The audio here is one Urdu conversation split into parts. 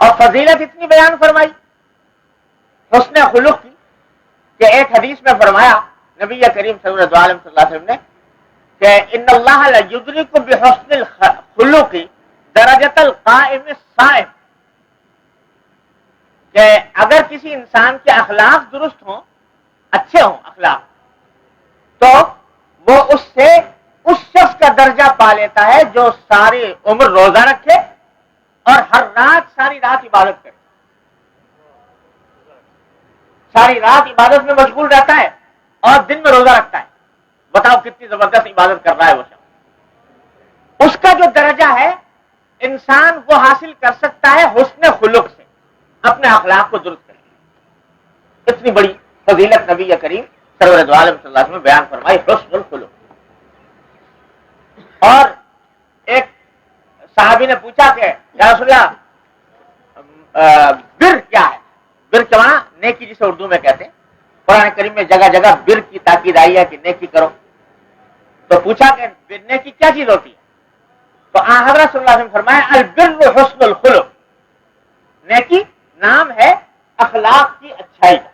اور فضیلت اتنی بیان فرمائی حسن خلق کی کہ ایک حدیث میں فرمایا نبی کریم صلی اللہ علیہ وسلم نے کہ ان اللہ لیدرک بحسن الخلق درجۃ القائم الصائم، کہ اگر کسی انسان کے اخلاق درست ہوں، اچھے ہوں اخلاق، تو وہ اس سے اس شخص کا درجہ پا لیتا ہے جو ساری عمر روزہ رکھے اور ہر رات ساری رات عبادت کرے، ساری رات عبادت میں مشغول رہتا ہے اور دن میں روزہ رکھتا ہے. بتاؤ کتنی زبردست عبادت کر رہا ہے وہ شخص. اس کا جو درجہ ہے انسان وہ حاصل کر سکتا ہے حسن خلق سے، اپنے اخلاق کو درست کریں. اتنی بڑی فضیلت نبی کریم سرور عالم صلی اللہ علیہ وسلم نے بیان فرمائی حسن الخلق. اور ایک صحابی نے پوچھا کہ یا رسول اللہ بر کیا ہے؟ بر کے معنی نیکی جسے اردو میں کہتے ہیں. قرآن کریم میں جگہ جگہ بر کی تاکید آئی ہے کہ نیکی کرو. تو پوچھا کہ نیکی کیا چیز ہوتی ہے؟ تو حضرت صلی اللہ علیہ وسلم فرمایا البر حسن الخلق. نیکی نام ہے اخلاق کی اچھائی کا.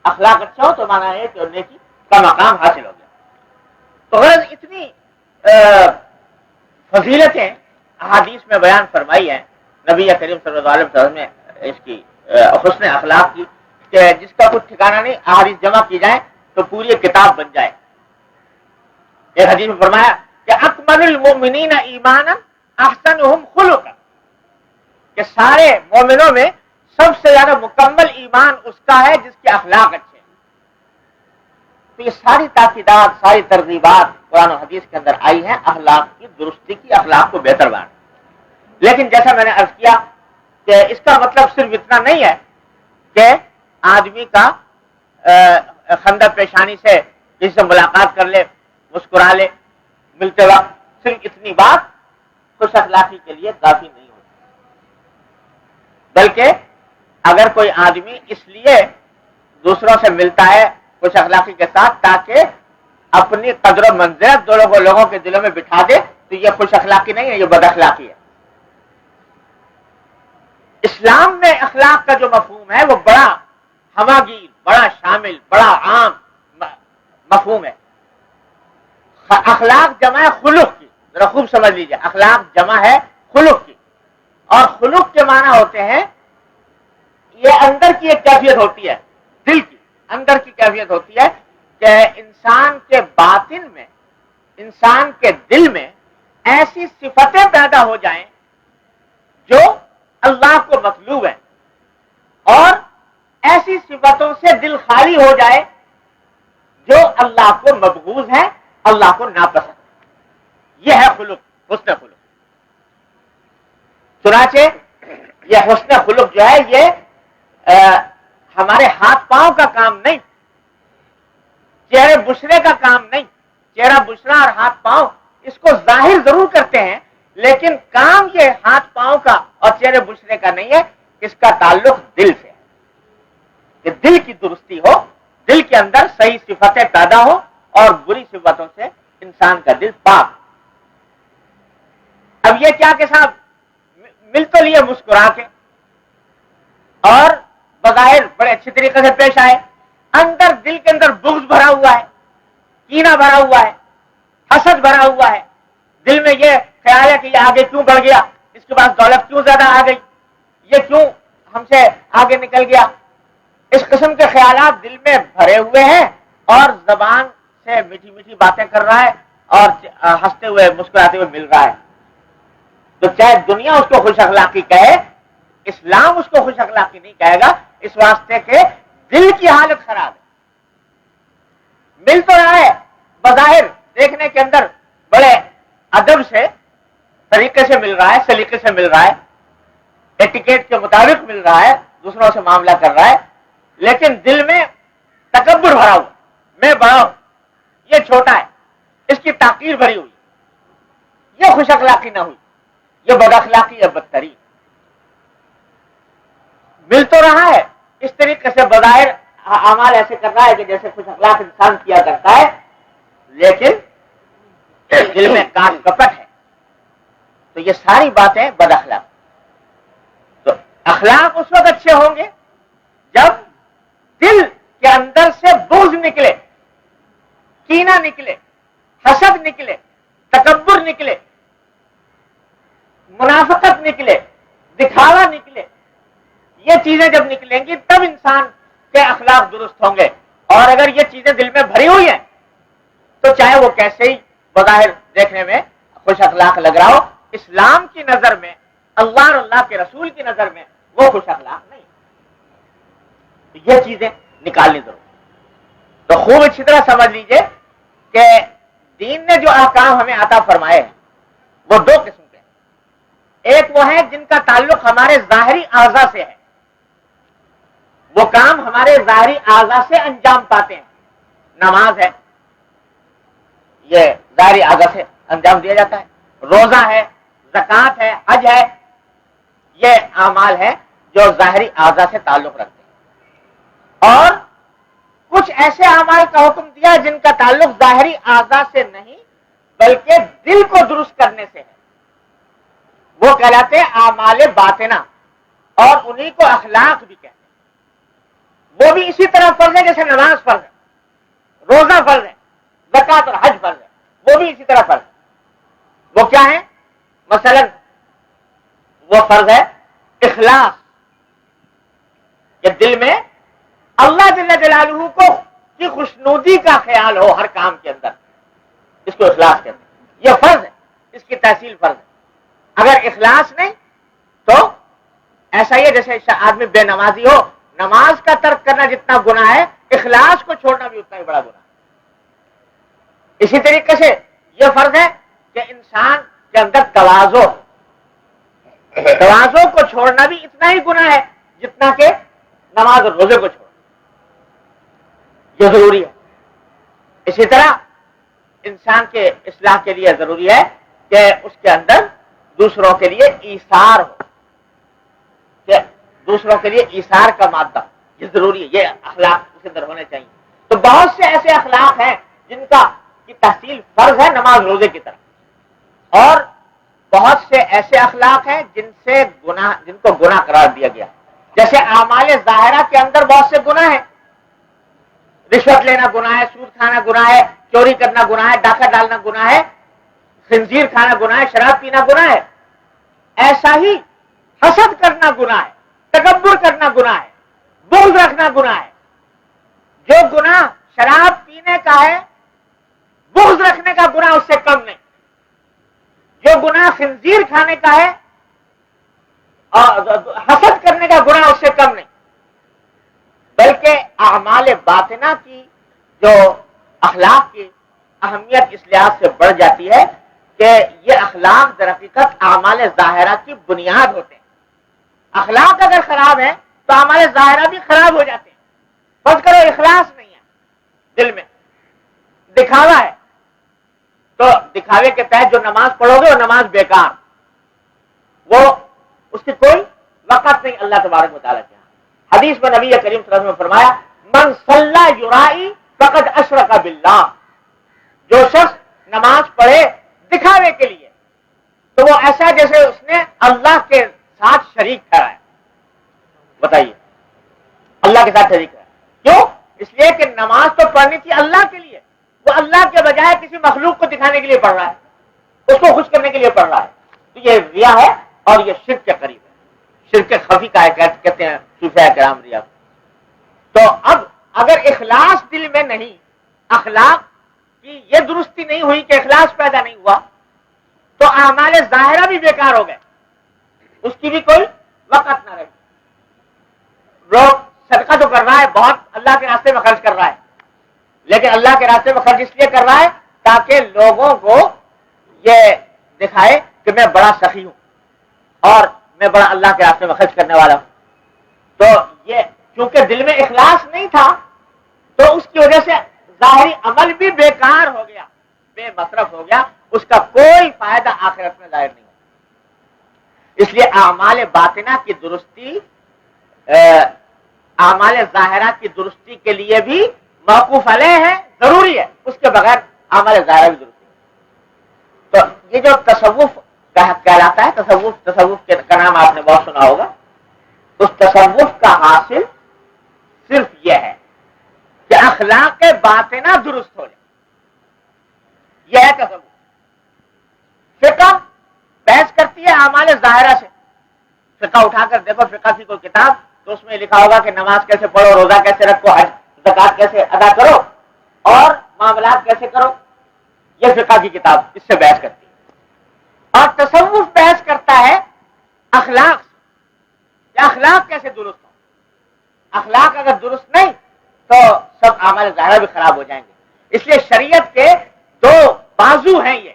اخلاق اچھا ہو تو مانا ہے کہ نیکی کا مقام حاصل ہو گیا. تو غرض اتنی فضیلتیں احادیث میں بیان فرمائی ہیں نبی کریم صلی اللہ علیہ وسلم نے اس کی حسن اخلاق کی کہ جس کا کچھ ٹھکانہ نہیں. احادیث جمع کی جائیں تو پوری کتاب بن جائے. ایک حدیث میں فرمایا کہ اکمل المؤمنین ایمانا احسنهم خلقا، کہ سارے مومنوں میں سب سے زیادہ مکمل ایمان اس کا ہے جس کے اخلاق اچھے ہیں. تو یہ ساری تاکیدات، ساری ترغیبات قرآن و حدیث کے اندر آئی ہیں اخلاق کی درستی کی، اخلاق کو بہتر بنانے. لیکن جیسا میں نے عرض کیا کہ اس کا مطلب صرف اتنا نہیں ہے کہ آدمی کا خندہ پیشانی سے کسی سے ملاقات کر لے، مسکرا لے ملتے وقت. صرف اتنی بات خوش اخلاقی کے لیے کافی نہیں ہوتی، بلکہ اگر کوئی آدمی اس لیے دوسروں سے ملتا ہے خوش اخلاقی کے ساتھ تاکہ اپنی قدر و منزلت دو لوگوں کے دلوں میں بٹھا دے، تو یہ خوش اخلاقی نہیں ہے، یہ بد اخلاقی ہے. اسلام میں اخلاق کا جو مفہوم ہے وہ بڑا ہماگیر، بڑا شامل، بڑا عام مفہوم ہے. اخلاق جمع ہے خلق کی. ذرا خوب سمجھ لیجیے، اخلاق جمع ہے خلق کی. اور خلق کے معنی ہوتے ہیں، یہ اندر کی ایک کیفیت ہوتی ہے، دل کی اندر کی کیفیت ہوتی ہے کہ انسان کے باطن میں، انسان کے دل میں ایسی صفتیں پیدا ہو جائیں جو اللہ کو مطلوب ہے، اور ایسی صفتوں سے دل خالی ہو جائے جو اللہ کو مبغوض ہے، اللہ کو ناپسند. یہ ہے خلق، حسن خلق. چنانچہ یہ حسن خلق جو ہے یہ ہمارے ہاتھ پاؤں کا کام نہیں، چہرے بشرے کا کام نہیں. چہرہ بشرا اور ہاتھ پاؤں اس کو ظاہر ضرور کرتے ہیں، لیکن کام یہ ہاتھ پاؤں کا اور چہرے بشرے کا نہیں ہے. اس کا تعلق دل سے ہے کہ دل کی درستی ہو، دل کے اندر صحیح صفتیں پیدا ہو اور بری صفتوں سے انسان کا دل پاک. اب یہ کیا کہ صاحب مل تو لیے مسکرا کے اور بظاہر بڑے اچھے طریقے سے پیش آئے، اندر دل کے اندر بغض بھرا ہوا ہے، کینہ بھرا ہوا ہے، حسد بھرا ہوا ہے. دل میں یہ خیال ہے کہ یہ آگے کیوں بڑھ گیا، اس کے پاس دولت کیوں زیادہ آ گئی، یہ کیوں ہم سے آگے نکل گیا. اس قسم کے خیالات دل میں بھرے ہوئے ہیں اور زبان سے میٹھی میٹھی باتیں کر رہا ہے اور ہنستے ہوئے مسکراتے ہوئے مل رہا ہے. تو چاہے دنیا اس کو خوش اخلاقی کہے، اسلام اس کو خوش اخلاقی نہیں کہے گا، اس واسطے کہ دل کی حالت خراب ہے. مل تو رہا ہے بظاہر دیکھنے کے اندر بڑے ادب سے، طریقے سے مل رہا ہے، سلیقے سے مل رہا ہے، ایٹیکیٹ کے مطابق مل رہا ہے، دوسروں سے معاملہ کر رہا ہے، لیکن دل میں تکبر بھرا ہوا، میں بڑا ہوں، یہ چھوٹا ہے، اس کی تحقیر بھری ہوئی. یہ خوش اخلاقی نہ ہوئی، یہ بد اخلاقی ہے بدترین. مل تو رہا ہے اس طریقے سے بظاہر اعمال ایسے کر رہا ہے کہ جیسے خوش اخلاق انسان کیا کرتا ہے، لیکن دل میں کاٹ کپٹ ہے. تو یہ ساری باتیں بد اخلاق. تو اخلاق اس وقت اچھے ہوں گے جب دل کے اندر سے بغض نکلے، کینہ نکلے، حسد نکلے، تکبر نکلے، منافقت نکلے، دکھاوا نکلے. یہ چیزیں جب نکلیں گی تب انسان کے اخلاق درست ہوں گے. اور اگر یہ چیزیں دل میں بھری ہوئی ہیں تو چاہے وہ کیسے ہی بظاہر دیکھنے میں خوش اخلاق لگ رہا ہو، اسلام کی نظر میں، اللہ اور اللہ کے رسول کی نظر میں وہ خوش اخلاق نہیں. یہ چیزیں نکالنی ضرور. تو خوب اچھی طرح سمجھ لیجئے کہ دین نے جو احکام ہمیں عطا فرمائے ہیں وہ دو قسم کے ہیں. ایک وہ ہے جن کا تعلق ہمارے ظاہری اعضاء سے ہے، وہ کام ہمارے ظاہری اعضاء سے انجام پاتے ہیں. نماز ہے، یہ ظاہری اعضاء سے انجام دیا جاتا ہے. روزہ ہے، زکوٰۃ ہے، حج ہے، یہ اعمال ہیں جو ظاہری اعضاء سے تعلق رکھتے ہیں. اور کچھ ایسے اعمال کا حکم دیا جن کا تعلق ظاہری اعضاء سے نہیں بلکہ دل کو درست کرنے سے ہے. وہ کہلاتے ہیں اعمال باطنہ، اور انہی کو اخلاق بھی کہتے ہیں. وہ بھی اسی طرح فرض ہے جیسے نماز فرض ہے، روزہ فرض ہے، زکوٰۃ اور حج فرض ہے، وہ بھی اسی طرح فرض ہے. وہ کیا ہے؟ مثلا وہ فرض ہے اخلاص، کہ دل میں اللہ جل جلالہ کو کی خوشنودی کا خیال ہو ہر کام کے اندر، اس کو اخلاص کہتے ہیں. یہ فرض ہے، اس کی تحصیل فرض ہے. اگر اخلاص نہیں تو ایسا ہی ہے جیسے آدمی بے نمازی ہو، نماز کا ترک کرنا جتنا گناہ ہے اخلاص کو چھوڑنا بھی اتنا ہی بڑا گناہ ہے. اسی طریقے سے یہ فرض ہے کہ انسان کے اندر تواضع کو چھوڑنا بھی اتنا ہی گناہ ہے جتنا کہ نماز اور روزے کو چھوڑنا. یہ ضروری ہے. اسی طرح انسان کے اصلاح کے لیے ضروری ہے کہ اس کے اندر دوسروں کے لیے ایثار ہو، کہ دوسروں کے لیے ایثار کا مادہ، یہ ضروری ہے. یہ اخلاق اس کے اندر ہونے چاہیے. تو بہت سے ایسے اخلاق ہیں جن کا کی تحصیل فرض ہے نماز روزے کی طرح، اور بہت سے ایسے اخلاق ہیں جن کو گناہ قرار دیا گیا. جیسے اعمال ظاہرہ کے اندر بہت سے گناہ ہیں. رشوت لینا گناہ ہے، سود کھانا گناہ ہے، چوری کرنا گناہ ہے، ڈاکہ ڈالنا گناہ ہے، خنزیر کھانا گناہ ہے، شراب پینا گناہ ہے. ایسا ہی حسد کرنا گناہ ہے، تکبر کرنا گناہ ہے، بغض رکھنا گناہ ہے. جو گناہ شراب پینے کا ہے، بغض رکھنے کا گناہ اس سے کم نہیں. جو گناہ خنزیر کھانے کا ہے اور حسد کرنے کا گناہ اس سے کم نہیں. بلکہ اعمال باطنہ کی جو اخلاق کی اہمیت اس لحاظ سے بڑھ جاتی ہے کہ یہ اخلاق در حقیقت اعمال ظاہرہ کی بنیاد ہوتے ہیں. اخلاق اگر خراب ہے تو اعمال ظاہرہ بھی خراب ہو جاتے ہیں. فرض کرو اخلاص نہیں ہے دل میں، دکھاوا ہے، تو دکھاوے کے تحت جو نماز پڑھو گے وہ نماز بیکار، وہ اس کی کوئی وقت نہیں اللہ تبارک و تعالیٰ کے یہاں. حدیث میں نبی کریم صلی اللہ علیہ وسلم نے فرمایا من صلی یرائی فقد اشرک باللہ، جو شخص نماز پڑھے دکھاوے کے لیے تو وہ ایسا جیسے اس نے اللہ کے ساتھ شریک ٹھہرایا. بتائیے، اللہ کے ساتھ شریک ٹھہرایا. کیوں؟ اس لیے کہ نماز تو پڑھنی تھی اللہ کے لیے، وہ اللہ کے بجائے کسی مخلوق کو دکھانے کے لیے پڑھ رہا ہے، اس کو خوش کرنے کے لیے پڑھ رہا ہے. تو یہ ریا ہے اور یہ شرک کے قریب ہے. شرک خفی کا ہے کہتے ہیں صوفیاء کرام ریا. تو اب اگر اخلاص دل میں نہیں، اخلاق کی یہ درستی نہیں ہوئی کہ اخلاص پیدا نہیں ہوا، تو اعمال ظاہرہ بھی بیکار ہو گئے، اس کی بھی کوئی وقت نہ رہی. لوگ صدقہ تو کر رہا ہے، بہت اللہ کے راستے میں خرچ کر رہا ہے، لیکن اللہ کے راستے میں خرچ اس لیے کر رہا ہے تاکہ لوگوں کو یہ دکھائے کہ میں بڑا سخی ہوں اور میں بڑا اللہ کے راستے میں خرچ کرنے والا ہوں. تو یہ چونکہ دل میں اخلاص نہیں تھا تو اس کی وجہ سے ظاہری عمل بھی بیکار ہو گیا، بے مصرف ہو گیا، اس کا کوئی فائدہ آخرت میں ظاہر نہیں ہو. اس لیے اعمال باطنہ کی درستی اعمال ظاہرہ کی درستی کے لیے بھی موقوف علیہ ہے، ضروری ہے. اس کے بغیر اعمال ظاہرہ بھی درستی ہے. تو یہ جو تصوف کہلاتا ہے، تصوف کا نام آپ نے بہت سنا ہوگا. اس تصوف کا حاصل صرف یہ ہے کہ اخلاق باطنہ درست ہو جائے. یہ ہے تصوف. فقہ بحث کرتی ہے اعمال ظاہرہ سے. فقہ اٹھا کر دیکھو فقہ کی کوئی کتاب تو اس میں لکھا ہوگا کہ نماز کیسے پڑھو, روزہ کیسے رکھو, حج زکات کیسے ادا کرو اور معاملات کیسے کرو. یہ فقہ کی کتاب اس سے بحث کرتی ہے. اور تصوف بحث کرتا ہے اخلاق سے, کہ اخلاق کیسے درست ہو. اخلاق اگر درست نہیں تو سب اعمال ظاہرہ بھی خراب ہو جائیں گے. اس لیے شریعت کے دو بازو ہیں, یہ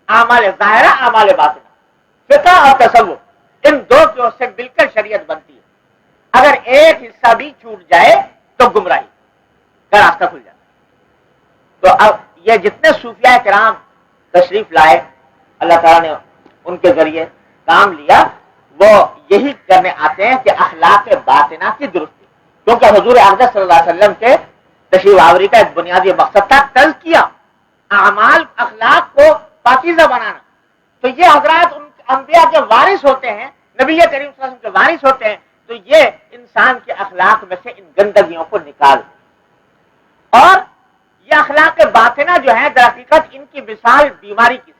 اعمال ظاہرہ, اعمال باطنہ, فقہ اور تصوف. ان دو کی سے مل کر شریعت بنتی ہے. اگر ایک حصہ بھی چھوٹ جائے تو گمراہی کا راستہ کھل جاتا ہے. تو اب یہ جتنے صوفیاء کرام تشریف لائے, اللہ تعالیٰ نے ان کے ذریعے کام لیا, وہ یہی کرنے آتے ہیں کہ اخلاق باطنہ کی درستی. کیونکہ حضور اقدس صلی اللہ علیہ وسلم کے تشریف آوری کا ایک بنیادی مقصد تھا تزکیہ, اعمال اخلاق کو پاکیزہ بنانا. تو یہ حضرات ان انبیاء کے وارث ہوتے ہیں, نبی کریم صلی اللہ علیہ وسلم کے وارث ہوتے ہیں. تو یہ انسان کے اخلاق میں سے ان گندگیوں کو نکال دیں. اور یہ اخلاق باطنہ جو ہے در حقیقت ان کی مثال بیماری کی ہے.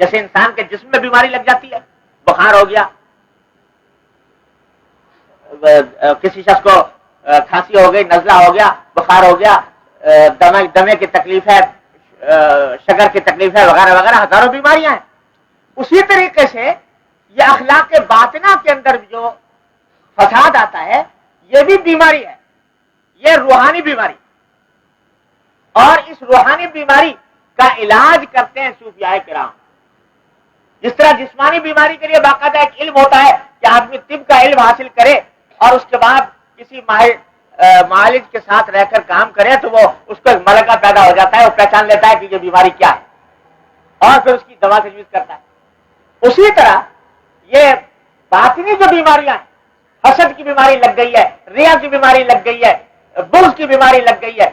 جیسے انسان کے جسم میں بیماری لگ جاتی ہے, بخار ہو گیا, کسی شخص کو کھانسی ہو گئی, نزلہ ہو گیا, بخار ہو گیا, دمے کی تکلیف ہے, شگر کی تکلیف ہے, وغیرہ وغیرہ ہزاروں بیماریاں ہیں. اسی طریقے سے یہ اخلاق باطنہ کے اندر جو فساد آتا ہے یہ بھی بیماری ہے, یہ روحانی بیماری. اور اس روحانی بیماری کا علاج کرتے ہیں صوفیاء کرام. جس طرح جسمانی بیماری کے لیے باقاعدہ ایک علم ہوتا ہے کہ آدمی طب کا علم حاصل کرے اور اس کے بعد کسی معالج کے ساتھ رہ کر کام کرے تو وہ اس کو ایک ملکہ پیدا ہو جاتا ہے, وہ پہچان لیتا ہے کہ یہ بیماری کیا ہے اور پھر اس کی دوا تجویز کرتا ہے. اسی طرح یہ باطنی جو بیماریاں ہیں, حسد کی بیماری لگ گئی ہے, ریا کی بیماری لگ گئی ہے, بغض کی بیماری لگ گئی ہے,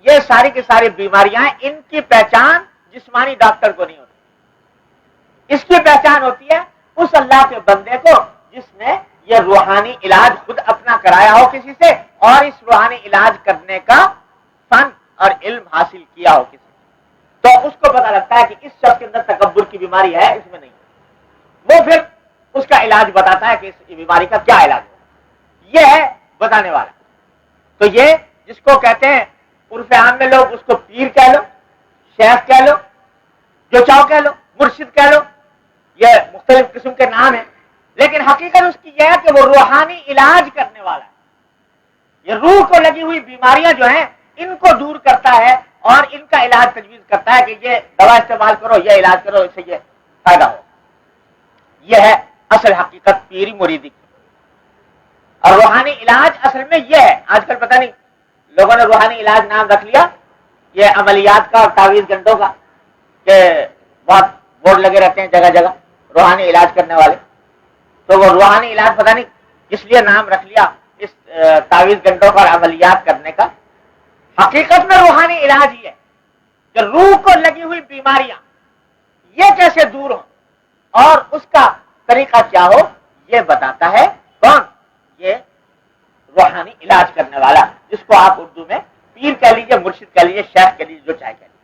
یہ ساری کی ساری بیماریاں ہیں, ان کی پہچان جسمانی ڈاکٹر کو نہیں ہوتی. اس کی پہچان ہوتی ہے اس اللہ کے بندے کو جس نے یہ روحانی علاج خود اپنا کرایا ہو کسی سے, اور اس روحانی علاج کرنے کا فن اور علم حاصل کیا ہو کسی سے. تو اس کو پتا لگتا ہے کہ اس شخص کے اندر تکبر کی بیماری ہے, اس میں نہیں. وہ پھر اس کا علاج بتاتا ہے کہ اس بیماری کا کیا علاج ہے. یہ ہے بتانے والا. تو یہ جس کو کہتے ہیں عرف عام میں لوگ اس کو پیر کہہ لو, شیخ کہہ لو, جو چاہو کہہ لو, مرشد کہہ لو, یہ مختلف قسم کے نام ہیں. لیکن حقیقت اس کی یہ ہے کہ وہ روحانی علاج کرنے والا ہے. یہ روح کو لگی ہوئی بیماریاں جو ہیں ان کو دور کرتا ہے اور ان کا علاج تجویز کرتا ہے کہ یہ دوا استعمال کرو, یہ علاج کرو, اس سے یہ فائدہ ہو. یہ ہے اصل حقیقت پیری مریدی کی. اور روحانی علاج اصل میں یہ ہے, آج کل پتہ نہیں لوگوں نے روحانی علاج نام رکھ لیا یہ عملیات کا اور تعویذ گنڈوں کا, کہ بہت بورڈ لگے رہتے ہیں جگہ جگہ روحانی علاج کرنے والے. تو وہ روحانی علاج پتہ نہیں کس لیے نام رکھ لیا اس تعویذ گنڈوں کا اور عملیات کرنے کا. حقیقت میں روحانی علاج یہ ہے کہ روح کو لگی ہوئی بیماریاں یہ کیسے دور ہوں اور اس کا طریقہ کیا ہو, یہ بتاتا ہے کون؟ یہ روحانی علاج کرنے والا, جس کو آپ اردو میں پیر کہہ لیجیے, مرشد کہہ لیجیے, شیخ کہہ لیجیے, جو چاہے کہہ لیجیے.